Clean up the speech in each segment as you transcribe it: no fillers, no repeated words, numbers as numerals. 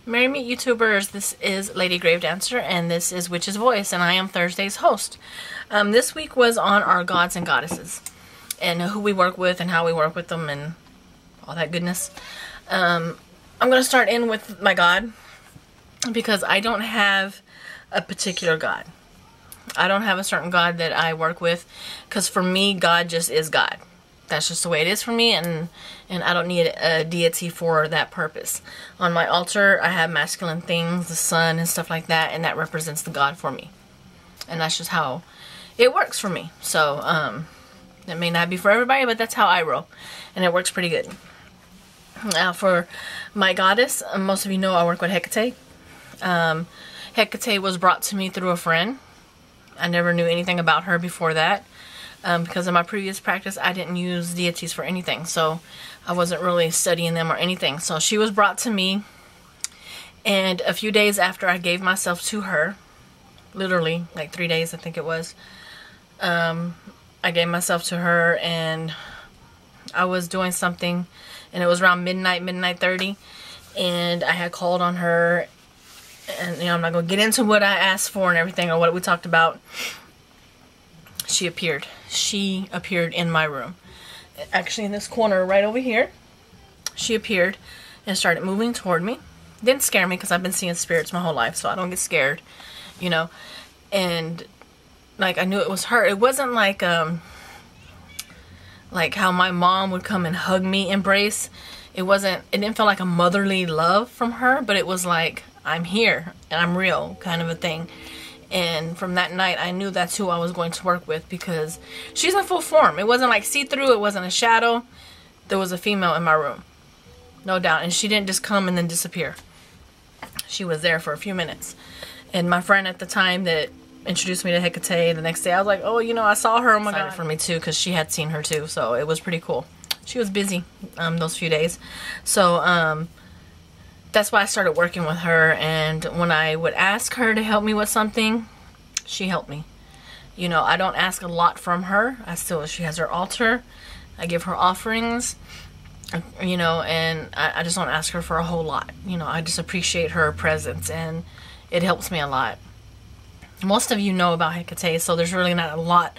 Merry Meet YouTubers, this is Lady Gravedancer and this is Witch's Voice and I am Thursday's host. This week was on our gods and goddesses and who we work with and how we work with them and all that goodness. I'm going to start in with my god because I don't have a particular god. I don't have a certain god that I work with because for me God just is God. That's just the way it is for me, and I don't need a deity for that purpose. On my altar, I have masculine things, the sun and stuff like that, and that represents the God for me. And that's just how it works for me. So, that may not be for everybody, but that's how I roll. And it works pretty good. Now, for my goddess, most of you know I work with Hecate. Hecate was brought to me through a friend. I never knew anything about her before that. Because in my previous practice, I didn't use deities for anything, so I wasn't really studying them or anything. So she was brought to me, and a few days after I gave myself to her, literally, like 3 days I think it was, I gave myself to her, and I was doing something, and it was around midnight 30, and I had called on her, and I'm not going to get into what I asked for and everything, or what we talked about. She appeared. She appeared in my room. Actually in this corner right over here. She appeared and started moving toward me. Didn't scare me because I've been seeing spirits my whole life, so I don't get scared, you know. And like I knew it was her. It wasn't like how my mom would come and hug me, embrace. It didn't feel like a motherly love from her, but it was like I'm here and I'm real kind of a thing. And from that night, I knew that's who I was going to work with because she's in full form. It wasn't like see-through. It wasn't a shadow. There was a female in my room. No doubt. And she didn't just come and then disappear. She was there for a few minutes. And my friend at the time that introduced me to Hecate, the next day, I was like, oh, you know, I saw her. Oh, my God. For me, too, because she had seen her, too. So it was pretty cool. She was busy those few days. So, that's why I started working with her, and when I would ask her to help me with something, she helped me. You know, I don't ask a lot from her. She has her altar. I give her offerings, you know, and I just don't ask her for a whole lot. You know, I just appreciate her presence, and it helps me a lot. Most of you know about Hecate, so there's really not a lot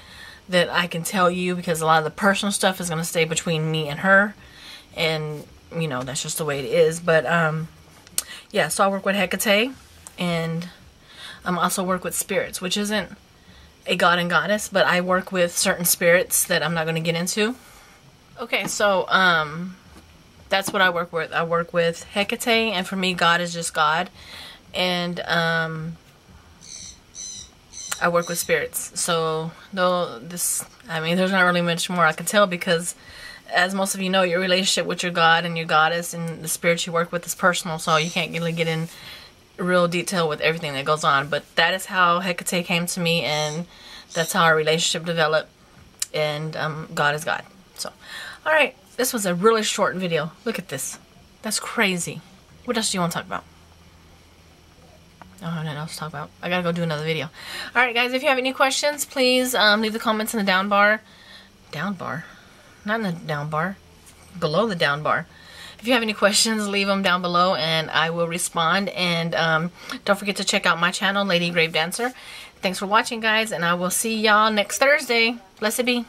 that I can tell you because a lot of the personal stuff is going to stay between me and her, and, you know, that's just the way it is. But, yeah, so I work with Hecate, and I also work with spirits, which isn't a god and goddess, but I work with certain spirits that I'm not going to get into. Okay, so that's what I work with. I work with Hecate, and for me, God is just God, and I work with spirits. So there's not really much more I can tell because, as most of you know, your relationship with your God and your goddess and the spirits you work with is personal, so you can't really get in real detail with everything that goes on. But that is how Hecate came to me, and that's how our relationship developed, and God is God. So, alright, this was a really short video. Look at this. That's crazy. What else do you want to talk about? I don't have nothing else to talk about. I gotta go do another video. Alright guys, if you have any questions, please leave the comments in the down bar. Down bar? Not in the down bar, below the down bar. If you have any questions, leave them down below and I will respond. And don't forget to check out my channel, Lady Gravedancer. Thanks for watching, guys, and I will see y'all next Thursday. Blessed be.